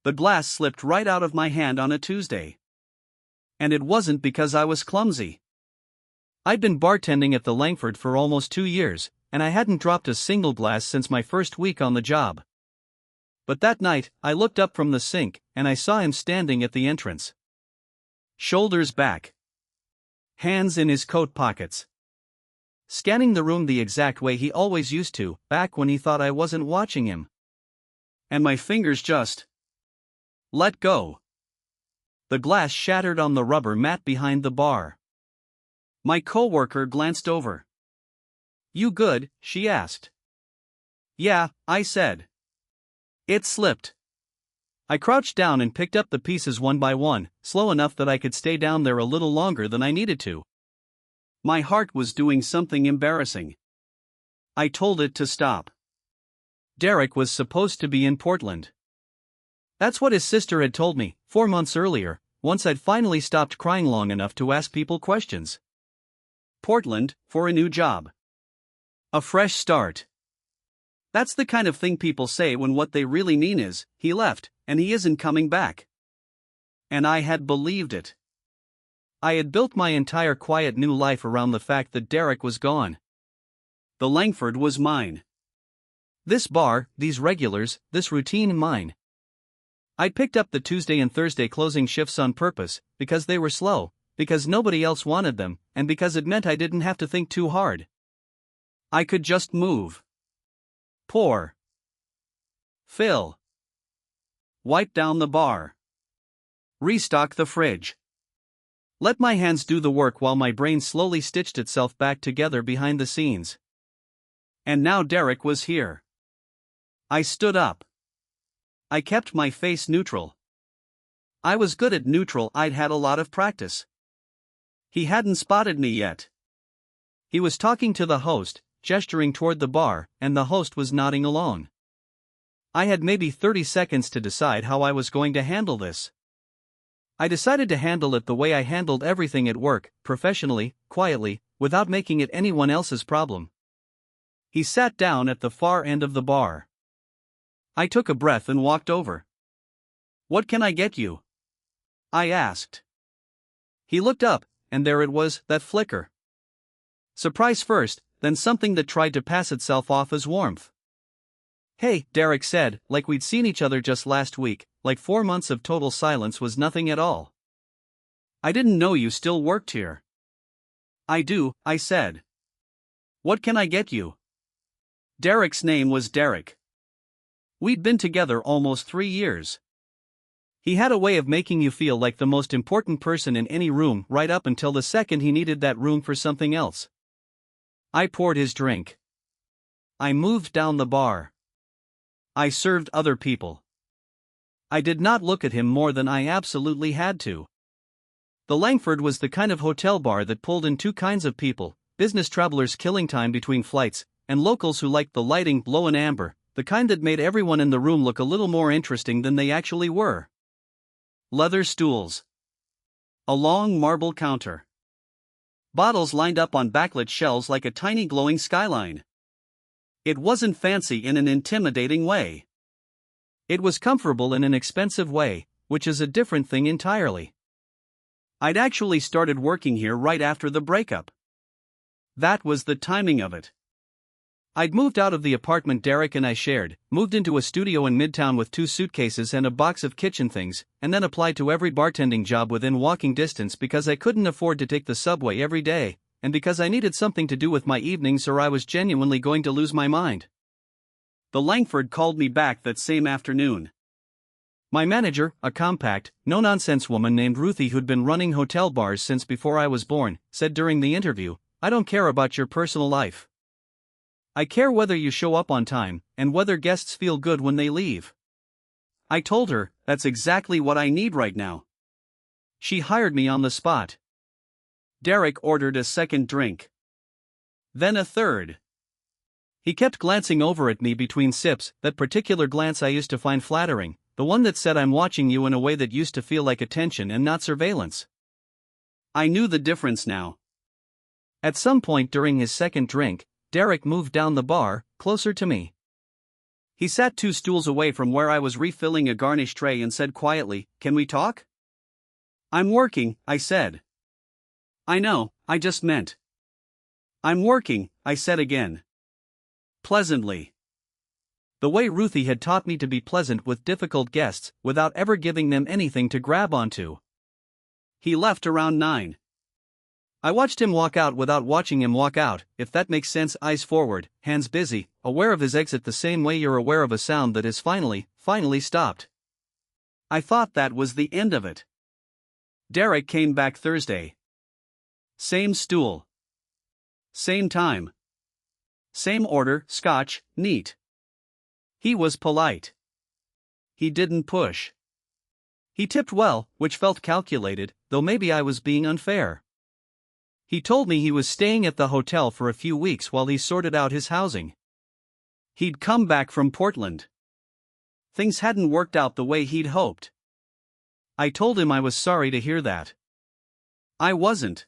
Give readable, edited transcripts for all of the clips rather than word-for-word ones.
The glass slipped right out of my hand on a Tuesday. And it wasn't because I was clumsy. I'd been bartending at the Langford for almost 2 years, and I hadn't dropped a single glass since my first week on the job. But that night, I looked up from the sink, and I saw him standing at the entrance. Shoulders back. Hands in his coat pockets. Scanning the room the exact way he always used to, back when he thought I wasn't watching him. And my fingers just let go. The glass shattered on the rubber mat behind the bar. My coworker glanced over. "You good?" she asked. "Yeah," I said. It slipped. I crouched down and picked up the pieces one by one, slow enough that I could stay down there a little longer than I needed to. My heart was doing something embarrassing. I told it to stop. Derek was supposed to be in Portland. That's what his sister had told me, 4 months earlier, once I'd finally stopped crying long enough to ask people questions. Portland, for a new job. A fresh start. That's the kind of thing people say when what they really mean is, he left, and he isn't coming back. And I had believed it. I had built my entire quiet new life around the fact that Derek was gone. The Langford was mine. This bar, these regulars, this routine mine. I'd picked up the Tuesday and Thursday closing shifts on purpose, because they were slow, because nobody else wanted them, and because it meant I didn't have to think too hard. I could just move. Pour. Fill. Wipe down the bar. Restock the fridge. Let my hands do the work while my brain slowly stitched itself back together behind the scenes. And now Derek was here. I stood up. I kept my face neutral. I was good at neutral, I'd had a lot of practice. He hadn't spotted me yet. He was talking to the host, gesturing toward the bar, and the host was nodding along. I had maybe 30 seconds to decide how I was going to handle this. I decided to handle it the way I handled everything at work, professionally, quietly, without making it anyone else's problem. He sat down at the far end of the bar. I took a breath and walked over. "What can I get you?" I asked. He looked up, and there it was, that flicker. Surprise first, then something that tried to pass itself off as warmth. "Hey," Derek said, like we'd seen each other just last week, like 4 months of total silence was nothing at all. "I didn't know you still worked here." "I do," I said. "What can I get you?" Derek's name was Derek. We'd been together almost 3 years. He had a way of making you feel like the most important person in any room right up until the second he needed that room for something else. I poured his drink. I moved down the bar. I served other people. I did not look at him more than I absolutely had to. The Langford was the kind of hotel bar that pulled in two kinds of people: business travelers killing time between flights, and locals who liked the lighting, glow and amber, the kind that made everyone in the room look a little more interesting than they actually were. Leather stools. A long marble counter. Bottles lined up on backlit shelves like a tiny glowing skyline. It wasn't fancy in an intimidating way. It was comfortable in an expensive way, which is a different thing entirely. I'd actually started working here right after the breakup. That was the timing of it. I'd moved out of the apartment Derek and I shared, moved into a studio in Midtown with 2 suitcases and a box of kitchen things, and then applied to every bartending job within walking distance because I couldn't afford to take the subway every day, and because I needed something to do with my evenings or I was genuinely going to lose my mind. The Langford called me back that same afternoon. My manager, a compact, no-nonsense woman named Ruthie who'd been running hotel bars since before I was born, said during the interview, "I don't care about your personal life. I care whether you show up on time, and whether guests feel good when they leave." I told her, that's exactly what I need right now. She hired me on the spot. Derek ordered a second drink. Then a third. He kept glancing over at me between sips, that particular glance I used to find flattering, the one that said I'm watching you in a way that used to feel like attention and not surveillance. I knew the difference now. At some point during his second drink, Derek moved down the bar, closer to me. He sat 2 stools away from where I was refilling a garnish tray and said quietly, "Can we talk?" "I'm working," I said. "I know, I just meant." "I'm working," I said again. Pleasantly. The way Ruthie had taught me to be pleasant with difficult guests, without ever giving them anything to grab onto. He left around 9. I watched him walk out without watching him walk out, if that makes sense. Eyes forward, hands busy, aware of his exit the same way you're aware of a sound that is finally stopped. I thought that was the end of it. Derek came back Thursday. Same stool. Same time. Same order, scotch, neat. He was polite. He didn't push. He tipped well, which felt calculated, though maybe I was being unfair. He told me he was staying at the hotel for a few weeks while he sorted out his housing. He'd come back from Portland. Things hadn't worked out the way he'd hoped. I told him I was sorry to hear that. I wasn't.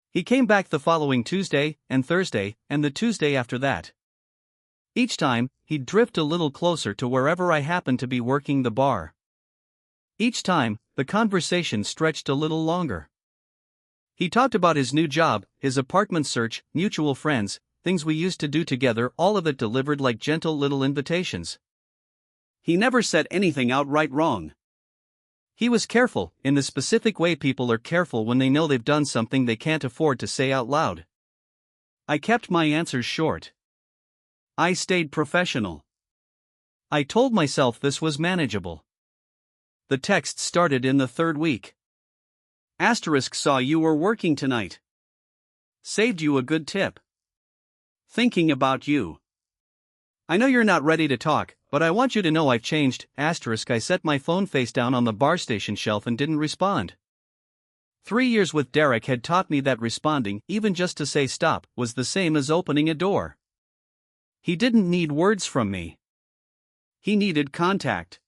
He came back the following Tuesday, and Thursday, and the Tuesday after that. Each time, he'd drift a little closer to wherever I happened to be working the bar. Each time, the conversation stretched a little longer. He talked about his new job, his apartment search, mutual friends, things we used to do together, all of it delivered like gentle little invitations. He never said anything outright wrong. He was careful, in the specific way people are careful when they know they've done something they can't afford to say out loud. I kept my answers short. I stayed professional. I told myself this was manageable. The text started in the 3rd week. Asterisk saw you were working tonight. Saved you a good tip. Thinking about you. I know you're not ready to talk, but I want you to know I've changed. Asterisk I set my phone face down on the bar station shelf and didn't respond. 3 years with Derek had taught me that responding, even just to say stop, was the same as opening a door. He didn't need words from me. He needed contact.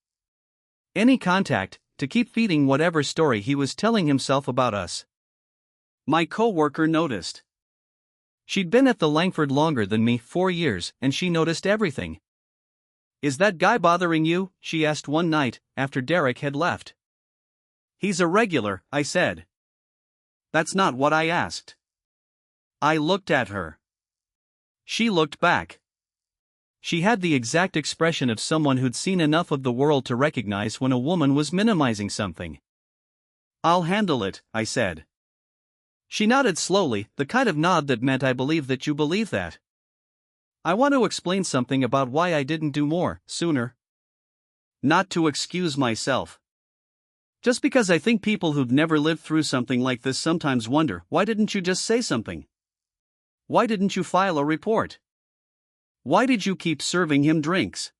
Any contact, to keep feeding whatever story he was telling himself about us. My coworker noticed. She'd been at the Langford longer than me, 4 years, and she noticed everything. "Is that guy bothering you?" she asked one night, after Derek had left. "He's a regular," I said. "That's not what I asked." I looked at her. She looked back. She had the exact expression of someone who'd seen enough of the world to recognize when a woman was minimizing something. "I'll handle it," I said. She nodded slowly, the kind of nod that meant I believe that you believe that. "I want to explain something about why I didn't do more, sooner. Not to excuse myself. Just because I think people who've never lived through something like this sometimes wonder, why didn't you just say something? Why didn't you file a report? Why did you keep serving him drinks?"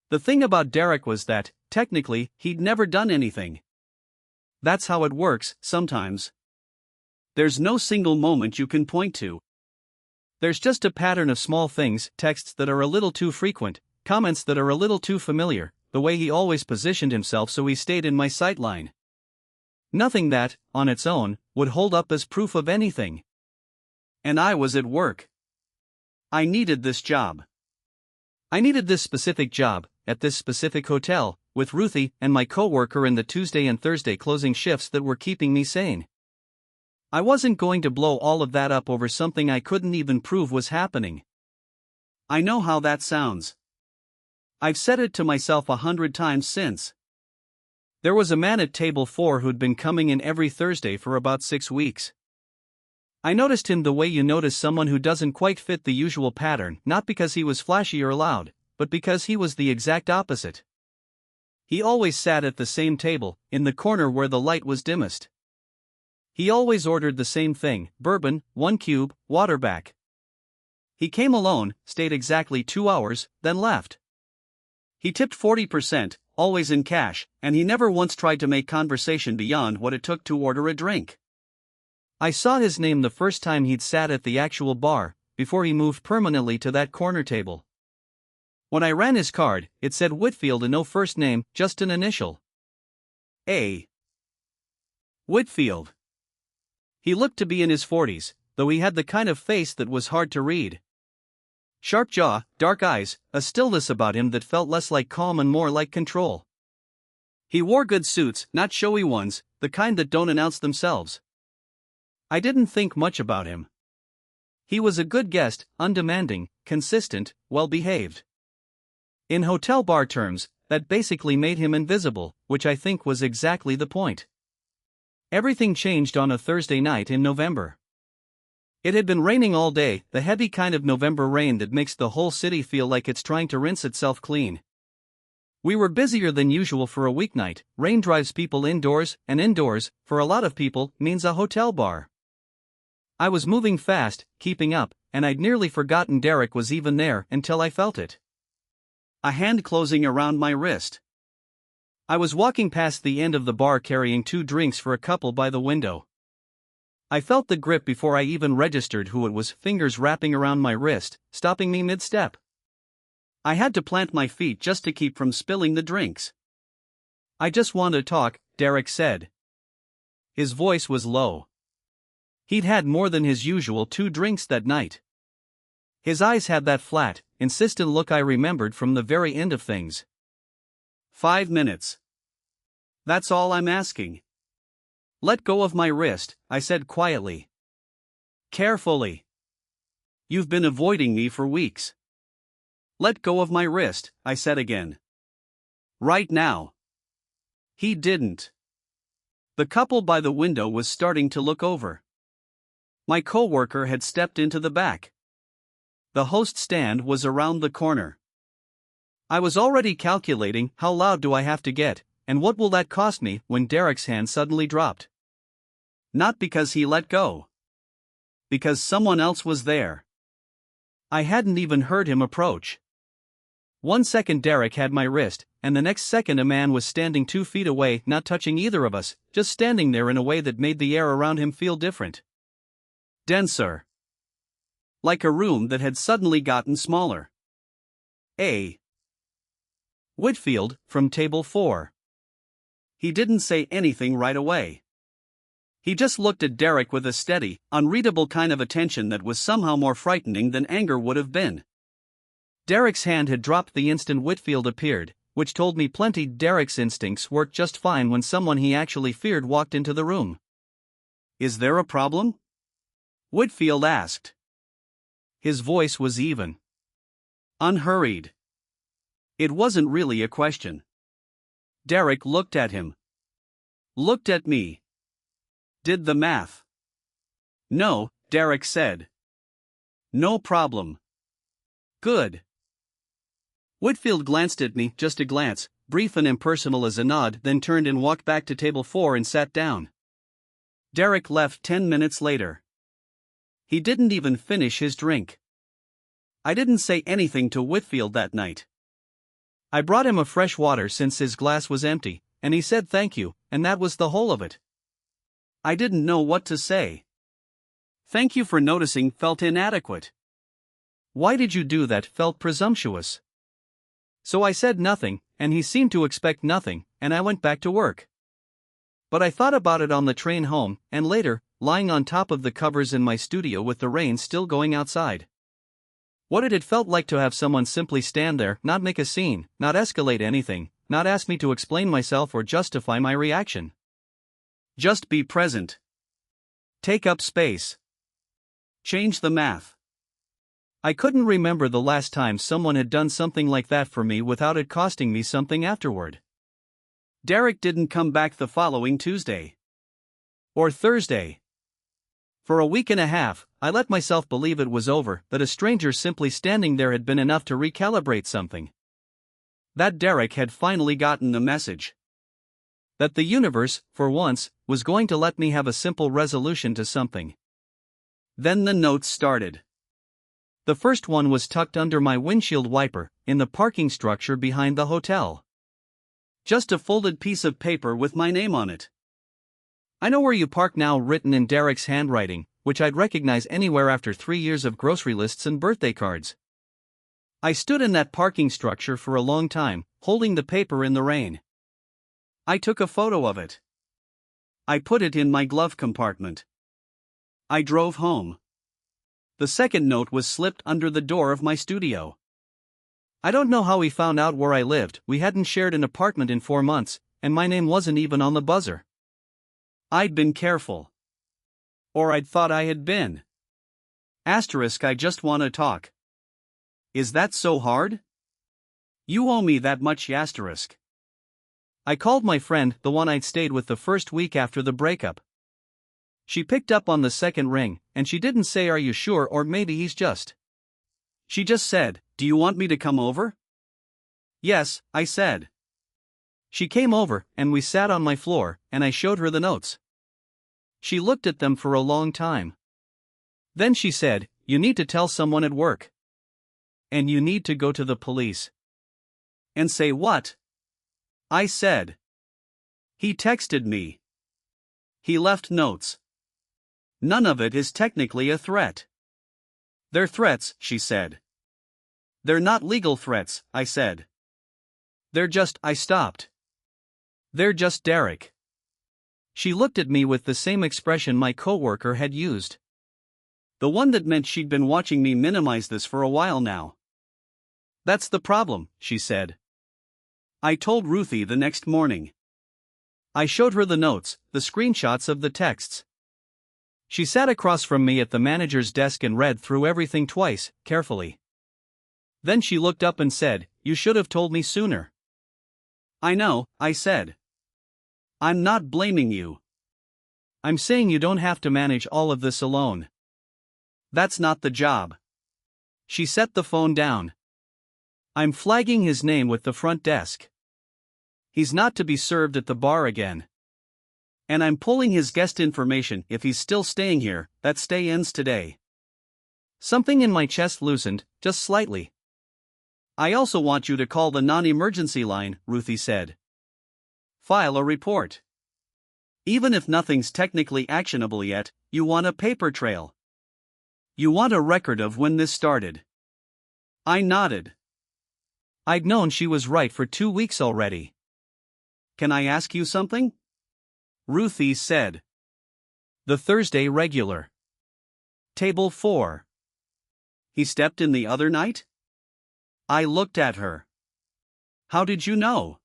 The thing about Derek was that, technically, he'd never done anything. That's how it works, sometimes. There's no single moment you can point to. There's just a pattern of small things, texts that are a little too frequent, comments that are a little too familiar, the way he always positioned himself so he stayed in my sightline. Nothing that, on its own, would hold up as proof of anything. And I was at work. I needed this job. I needed this specific job, at this specific hotel, with Ruthie and my coworker in the Tuesday and Thursday closing shifts that were keeping me sane. I wasn't going to blow all of that up over something I couldn't even prove was happening. I know how that sounds. I've said it to myself 100 times since. There was a man at table 4 who'd been coming in every Thursday for about 6 weeks. I noticed him the way you notice someone who doesn't quite fit the usual pattern, not because he was flashy or loud, but because he was the exact opposite. He always sat at the same table, in the corner where the light was dimmest. He always ordered the same thing, bourbon, 1 cube, water back. He came alone, stayed exactly 2 hours, then left. He tipped 40%, always in cash, and he never once tried to make conversation beyond what it took to order a drink. I saw his name the first time he'd sat at the actual bar, before he moved permanently to that corner table. When I ran his card, it said Whitfield and no first name, just an initial. A. Whitfield. He looked to be in his 40s, though he had the kind of face that was hard to read. Sharp jaw, dark eyes, a stillness about him that felt less like calm and more like control. He wore good suits, not showy ones, the kind that don't announce themselves. I didn't think much about him. He was a good guest, undemanding, consistent, well-behaved. In hotel bar terms, that basically made him invisible, which I think was exactly the point. Everything changed on a Thursday night in November. It had been raining all day, the heavy kind of November rain that makes the whole city feel like it's trying to rinse itself clean. We were busier than usual for a weeknight. Rain drives people indoors, and indoors, for a lot of people, means a hotel bar. I was moving fast, keeping up, and I'd nearly forgotten Derek was even there until I felt it. A hand closing around my wrist. I was walking past the end of the bar carrying 2 drinks for a couple by the window. I felt the grip before I even registered who it was, fingers wrapping around my wrist, stopping me mid-step. I had to plant my feet just to keep from spilling the drinks. "I just want to talk," Derek said. His voice was low. He'd had more than his usual 2 drinks that night. His eyes had that flat, insistent look I remembered from the very end of things. 5 minutes. That's all I'm asking. Let go of my wrist, I said quietly. Carefully. You've been avoiding me for weeks. Let go of my wrist, I said again. Right now. He didn't. The couple by the window was starting to look over. My coworker had stepped into the back. The host stand was around the corner. I was already calculating how loud do I have to get, and what will that cost me when Derek's hand suddenly dropped. Not because he let go. Because someone else was there. I hadn't even heard him approach. 1 second Derek had my wrist, and the next second a man was standing 2 feet away, not touching either of us, just standing there in a way that made the air around him feel different. Denser. Like a room that had suddenly gotten smaller. A. Whitfield, from table 4. He didn't say anything right away. He just looked at Derek with a steady, unreadable kind of attention that was somehow more frightening than anger would have been. Derek's hand had dropped the instant Whitfield appeared, which told me plenty. Derek's instincts worked just fine when someone he actually feared walked into the room. "Is there a problem?" Whitfield asked. His voice was even. Unhurried. It wasn't really a question. Derek looked at him. Looked at me. Did the math. "No," Derek said. "No problem." "Good." Whitfield glanced at me, just a glance, brief and impersonal as a nod, then turned and walked back to table 4 and sat down. Derek left 10 minutes later. He didn't even finish his drink. I didn't say anything to Whitfield that night. I brought him a fresh water since his glass was empty, and he said thank you, and that was the whole of it. I didn't know what to say. "Thank you for noticing" felt inadequate. "Why did you do that" felt presumptuous. So I said nothing, and he seemed to expect nothing, and I went back to work. But I thought about it on the train home, and later, lying on top of the covers in my studio with the rain still going outside. What it had felt like to have someone simply stand there, not make a scene, not escalate anything, not ask me to explain myself or justify my reaction. Just be present. Take up space. Change the math. I couldn't remember the last time someone had done something like that for me without it costing me something afterward. Derek didn't come back the following Tuesday. Or Thursday. For a week and a half, I let myself believe it was over, that a stranger simply standing there had been enough to recalibrate something. That Derek had finally gotten the message. That the universe, for once, was going to let me have a simple resolution to something. Then the notes started. The first one was tucked under my windshield wiper, in the parking structure behind the hotel. Just a folded piece of paper with my name on it. "I know where you park now," written in Derek's handwriting, which I'd recognize anywhere after 3 years of grocery lists and birthday cards. I stood in that parking structure for a long time, holding the paper in the rain. I took a photo of it. I put it in my glove compartment. I drove home. The second note was slipped under the door of my studio. I don't know how he found out where I lived. We hadn't shared an apartment in 4 months, and my name wasn't even on the buzzer. I'd been careful. Or I'd thought I had been. Asterisk, I just wanna talk. Is that so hard? You owe me that much, asterisk. I called my friend, the one I'd stayed with the first week after the breakup. She picked up on the second ring, and she didn't say are you sure or maybe he's just. She just said, do you want me to come over? Yes, I said. She came over, and we sat on my floor, and I showed her the notes. She looked at them for a long time. Then she said, you need to tell someone at work. And you need to go to the police. And say what? I said. He texted me. He left notes. None of it is technically a threat. They're threats, she said. They're not legal threats, I said. They're just, I stopped. They're just Derek. She looked at me with the same expression my coworker had used. The one that meant she'd been watching me minimize this for a while now. That's the problem, she said. I told Ruthie the next morning. I showed her the notes, the screenshots of the texts. She sat across from me at the manager's desk and read through everything twice, carefully. Then she looked up and said, you should have told me sooner. I know, I said. I'm not blaming you. I'm saying you don't have to manage all of this alone. That's not the job. She set the phone down. I'm flagging his name with the front desk. He's not to be served at the bar again. And I'm pulling his guest information if he's still staying here. That stay ends today. Something in my chest loosened, just slightly. I also want you to call the non-emergency line, Ruthie said. File a report. Even if nothing's technically actionable yet, you want a paper trail. You want a record of when this started. I nodded. I'd known she was right for 2 weeks already. Can I ask you something? Ruthie said. The Thursday regular. Table 4. He stepped in the other night? I looked at her. How did you know?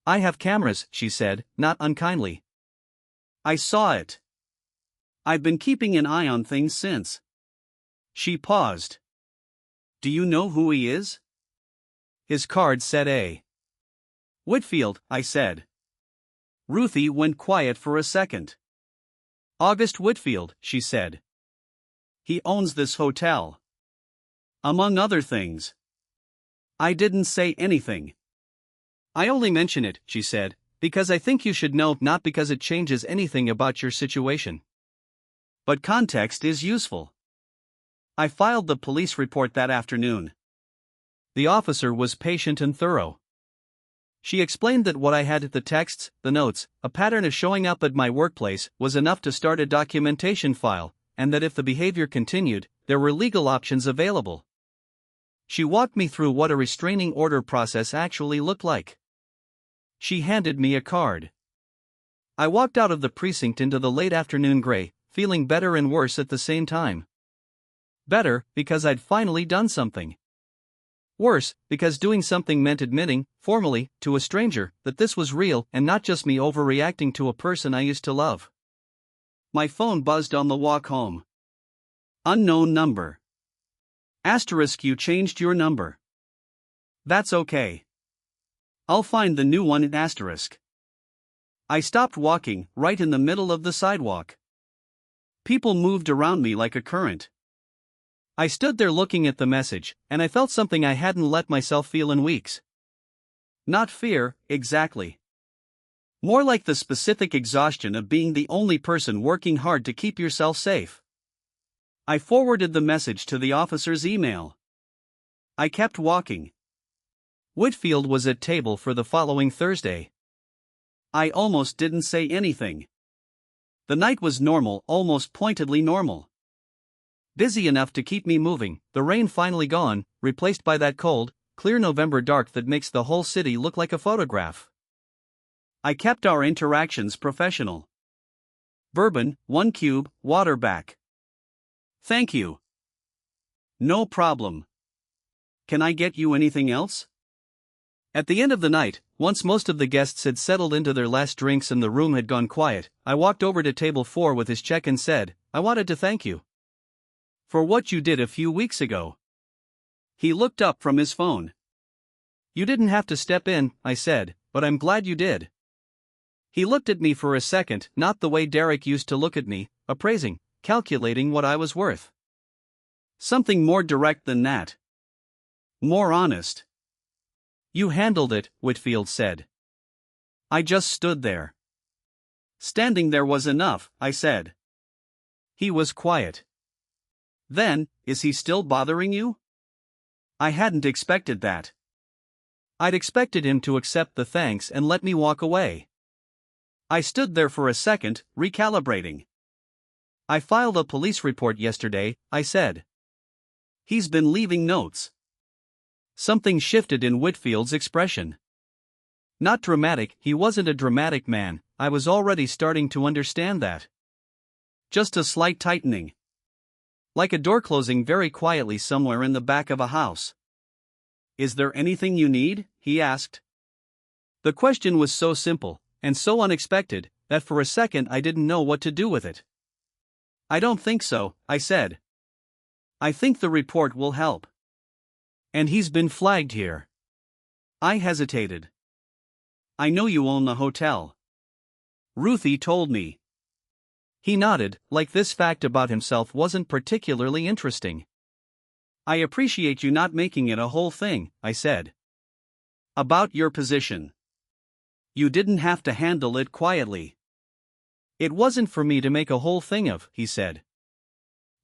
I have cameras, she said, not unkindly. I saw it. I've been keeping an eye on things since. She paused. Do you know who he is? His card said A. Whitfield, I said. Ruthie went quiet for a second. August Whitfield, she said. He owns this hotel. Among other things. I didn't say anything. I only mention it, she said, because I think you should know, not because it changes anything about your situation. But context is useful. I filed the police report that afternoon. The officer was patient and thorough. She explained that what I had, the texts, the notes, a pattern of showing up at my workplace, was enough to start a documentation file, and that if the behavior continued, there were legal options available. She walked me through what a restraining order process actually looked like. She handed me a card. I walked out of the precinct into the late afternoon gray, feeling better and worse at the same time. Better, because I'd finally done something. Worse, because doing something meant admitting, formally, to a stranger, that this was real and not just me overreacting to a person I used to love. My phone buzzed on the walk home. Unknown number. Asterisk, you changed your number. That's okay. I'll find the new one in asterisk. I stopped walking, right in the middle of the sidewalk. People moved around me like a current. I stood there looking at the message, and I felt something I hadn't let myself feel in weeks. Not fear, exactly. More like the specific exhaustion of being the only person working hard to keep yourself safe. I forwarded the message to the officer's email. I kept walking. Whitfield was at table for the following Thursday. I almost didn't say anything. The night was normal, almost pointedly normal. Busy enough to keep me moving, the rain finally gone, replaced by that cold, clear November dark that makes the whole city look like a photograph. I kept our interactions professional. Bourbon, 1 cube, water back. Thank you. No problem. Can I get you anything else? At the end of the night, once most of the guests had settled into their last drinks and the room had gone quiet, I walked over to table 4 with his check and said, "I wanted to thank you for what you did a few weeks ago." He looked up from his phone. "You didn't have to step in," I said, "but I'm glad you did." He looked at me for a second, not the way Derek used to look at me, appraising, calculating what I was worth. Something more direct than that. More honest. "You handled it," Whitfield said. I just stood there. Standing there was enough, I said. He was quiet. "Then, is he still bothering you?" I hadn't expected that. I'd expected him to accept the thanks and let me walk away. I stood there for a second, recalibrating. "I filed a police report yesterday," I said. "He's been leaving notes." Something shifted in Whitfield's expression. Not dramatic, he wasn't a dramatic man, I was already starting to understand that. Just a slight tightening. Like a door closing very quietly somewhere in the back of a house. "Is there anything you need?" he asked. The question was so simple, and so unexpected, that for a second I didn't know what to do with it. "I don't think so," I said. "I think the report will help." "And he's been flagged here." I hesitated. "I know you own the hotel. Ruthie told me." He nodded, like this fact about himself wasn't particularly interesting. "I appreciate you not making it a whole thing," I said. "About your position. You didn't have to handle it quietly." "It wasn't for me to make a whole thing of," he said.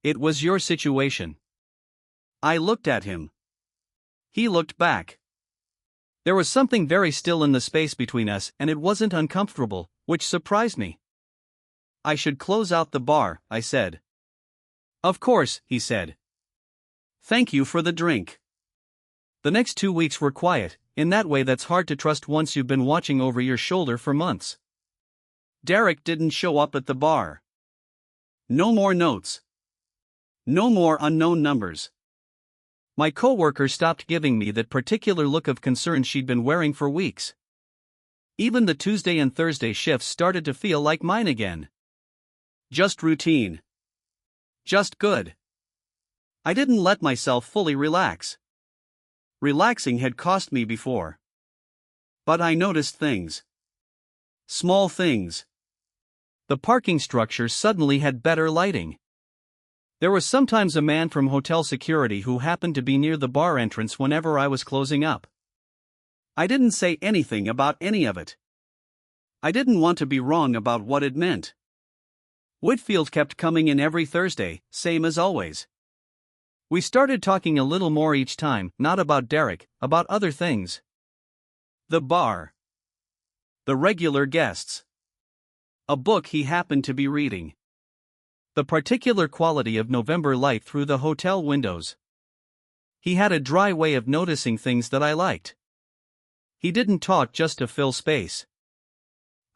"It was your situation." I looked at him. He looked back. There was something very still in the space between us, and it wasn't uncomfortable, which surprised me. "I should close out the bar," I said. "Of course," he said. "Thank you for the drink." The next 2 weeks were quiet, in that way that's hard to trust once you've been watching over your shoulder for months. Derek didn't show up at the bar. No more notes. No more unknown numbers. My coworker stopped giving me that particular look of concern she'd been wearing for weeks. Even the Tuesday and Thursday shifts started to feel like mine again. Just routine. Just good. I didn't let myself fully relax. Relaxing had cost me before. But I noticed things. Small things. The parking structure suddenly had better lighting. There was sometimes a man from hotel security who happened to be near the bar entrance whenever I was closing up. I didn't say anything about any of it. I didn't want to be wrong about what it meant. Whitfield kept coming in every Thursday, same as always. We started talking a little more each time, not about Derek, about other things. The bar. The regular guests. A book he happened to be reading. The particular quality of November light through the hotel windows. He had a dry way of noticing things that I liked. He didn't talk just to fill space.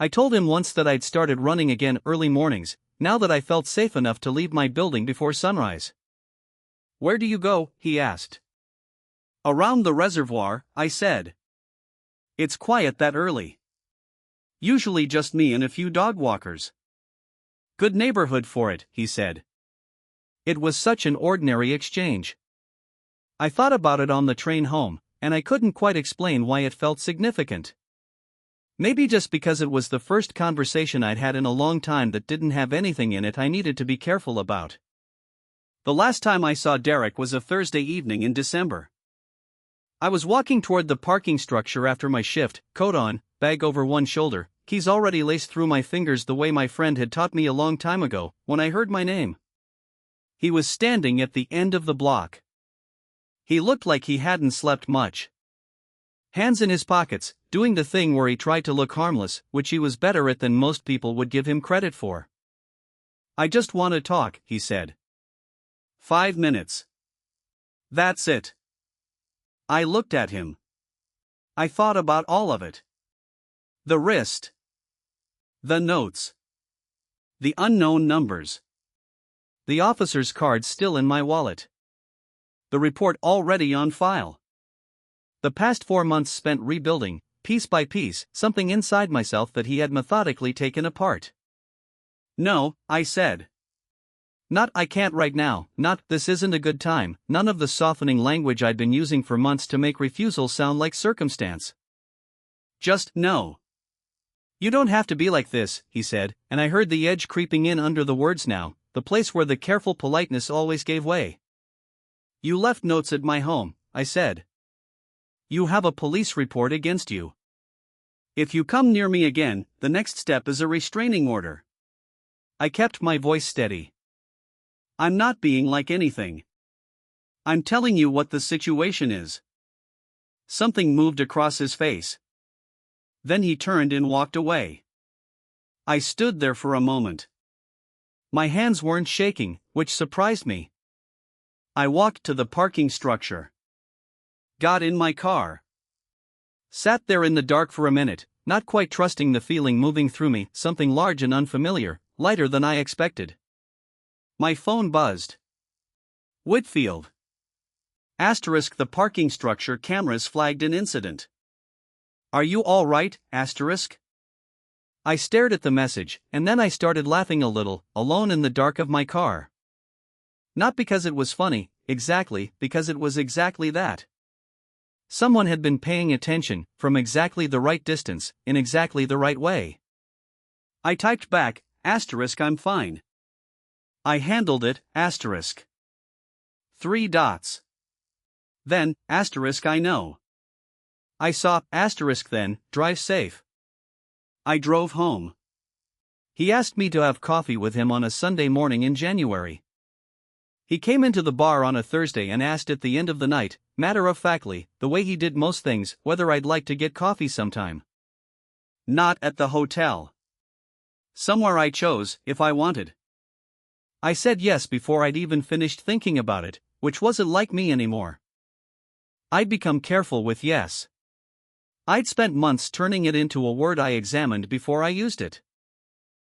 I told him once that I'd started running again early mornings, now that I felt safe enough to leave my building before sunrise. "Where do you go?" he asked. "Around the reservoir," I said. "It's quiet that early. Usually just me and a few dog walkers." "Good neighborhood for it," he said. It was such an ordinary exchange. I thought about it on the train home, and I couldn't quite explain why it felt significant. Maybe just because it was the first conversation I'd had in a long time that didn't have anything in it I needed to be careful about. The last time I saw Derek was a Thursday evening in December. I was walking toward the parking structure after my shift, coat on, bag over one shoulder, keys already laced through my fingers the way my friend had taught me a long time ago, when I heard my name. He was standing at the end of the block. He looked like he hadn't slept much. Hands in his pockets, doing the thing where he tried to look harmless, which he was better at than most people would give him credit for. "I just want to talk," he said. 5 minutes. That's it. I looked at him. I thought about all of it. The wrist. The notes. The unknown numbers. The officer's card still in my wallet. The report already on file. The past 4 months spent rebuilding, piece by piece, something inside myself that he had methodically taken apart. No, I said. Not I can't right now, not this isn't a good time, none of the softening language I'd been using for months to make refusal sound like circumstance. Just no. You don't have to be like this, he said, and I heard the edge creeping in under the words now, the place where the careful politeness always gave way. You left notes at my home, I said. You have a police report against you. If you come near me again, the next step is a restraining order. I kept my voice steady. I'm not being like anything. I'm telling you what the situation is. Something moved across his face. Then he turned and walked away. I stood there for a moment. My hands weren't shaking, which surprised me. I walked to the parking structure. Got in my car. Sat there in the dark for a minute, not quite trusting the feeling moving through me, something large and unfamiliar, lighter than I expected. My phone buzzed. Whitfield. Asterisk the parking structure cameras flagged an incident. Are you all right? Asterisk. I stared at the message, and then I started laughing a little, alone in the dark of my car. Not because it was funny, exactly, because it was exactly that. Someone had been paying attention, from exactly the right distance, in exactly the right way. I typed back, asterisk I'm fine. I handled it, asterisk. 3 dots. Then, asterisk I know. I saw, asterisk then, drive safe. I drove home. He asked me to have coffee with him on a Sunday morning in January. He came into the bar on a Thursday and asked at the end of the night, matter-of-factly, the way he did most things, whether I'd like to get coffee sometime. Not at the hotel. Somewhere I chose, if I wanted. I said yes before I'd even finished thinking about it, which wasn't like me anymore. I'd become careful with yes. I'd spent months turning it into a word I examined before I used it.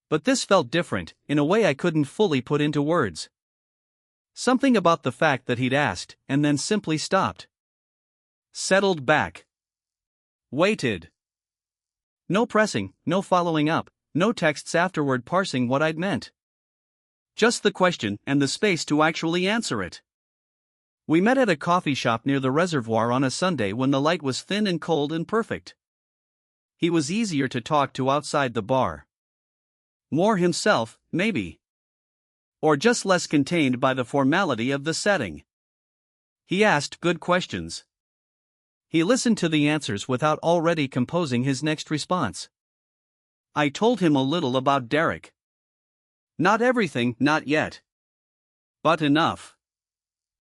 But this felt different, in a way I couldn't fully put into words. Something about the fact that he'd asked, and then simply stopped. Settled back. Waited. No pressing, no following up, no texts afterward parsing what I'd meant. Just the question and the space to actually answer it. We met at a coffee shop near the reservoir on a Sunday when the light was thin and cold and perfect. He was easier to talk to outside the bar. More himself, maybe. Or just less contained by the formality of the setting. He asked good questions. He listened to the answers without already composing his next response. I told him a little about Derek. Not everything, not yet. But enough.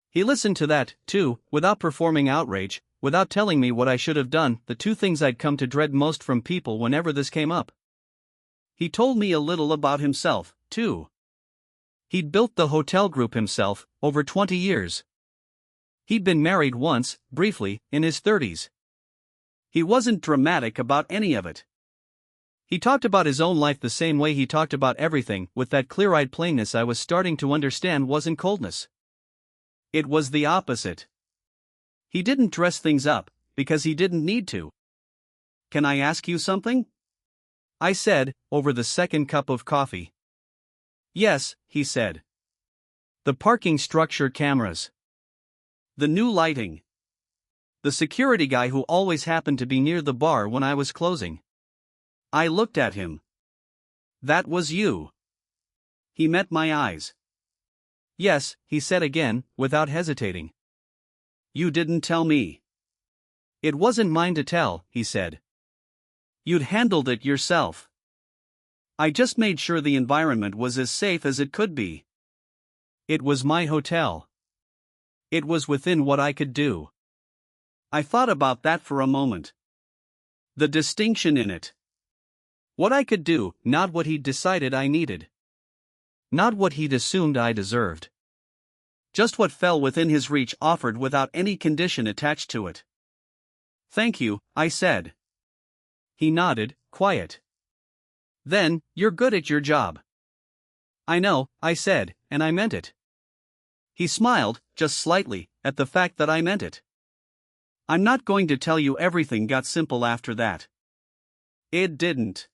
He listened to that, too, without performing outrage, without telling me what I should have done, the 2 things I'd come to dread most from people whenever this came up. He told me a little about himself, too. He'd built the hotel group himself, over 20 years. He'd been married once, briefly, in his 30s. He wasn't dramatic about any of it. He talked about his own life the same way he talked about everything, with that clear-eyed plainness I was starting to understand wasn't coldness. It was the opposite. He didn't dress things up, because he didn't need to. Can I ask you something? I said, over the second cup of coffee. Yes, he said. The parking structure cameras. The new lighting. The security guy who always happened to be near the bar when I was closing. I looked at him. That was you. He met my eyes. Yes, he said again, without hesitating. You didn't tell me. It wasn't mine to tell, he said. You'd handled it yourself. I just made sure the environment was as safe as it could be. It was my hotel. It was within what I could do. I thought about that for a moment. The distinction in it. What I could do, not what he'd decided I needed. Not what he'd assumed I deserved. Just what fell within his reach, offered without any condition attached to it. Thank you, I said. He nodded, quiet. Then, you're good at your job. I know, I said, and I meant it. He smiled, just slightly, at the fact that I meant it. I'm not going to tell you everything got simple after that. It didn't.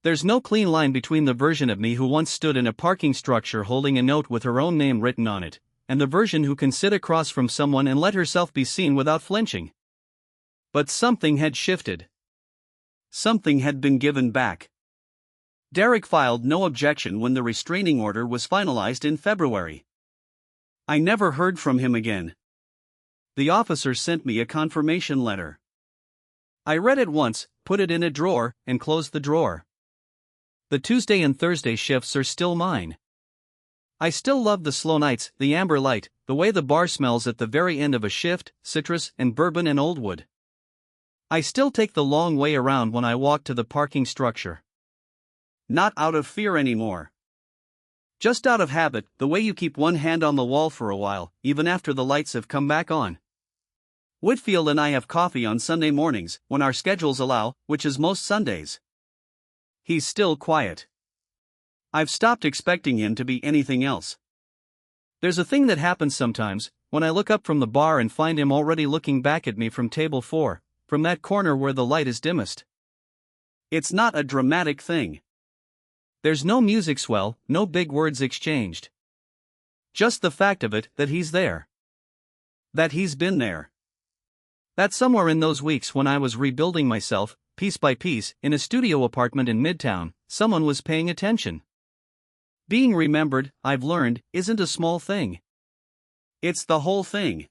There's no clean line between the version of me who once stood in a parking structure holding a note with her own name written on it, and the version who can sit across from someone and let herself be seen without flinching. But something had shifted. Something had been given back. Derek filed no objection when the restraining order was finalized in February. I never heard from him again. The officer sent me a confirmation letter. I read it once, put it in a drawer, and closed the drawer. The Tuesday and Thursday shifts are still mine. I still love the slow nights, the amber light, the way the bar smells at the very end of a shift, citrus and bourbon and old wood. I still take the long way around when I walk to the parking structure. Not out of fear anymore. Just out of habit, the way you keep one hand on the wall for a while, even after the lights have come back on. Whitfield and I have coffee on Sunday mornings, when our schedules allow, which is most Sundays. He's still quiet. I've stopped expecting him to be anything else. There's a thing that happens sometimes, when I look up from the bar and find him already looking back at me from table 4, from that corner where the light is dimmest. It's not a dramatic thing. There's no music swell, no big words exchanged. Just the fact of it, that he's there. That he's been there. That somewhere in those weeks when I was rebuilding myself, piece by piece, in a studio apartment in Midtown, someone was paying attention. Being remembered, I've learned, isn't a small thing. It's the whole thing.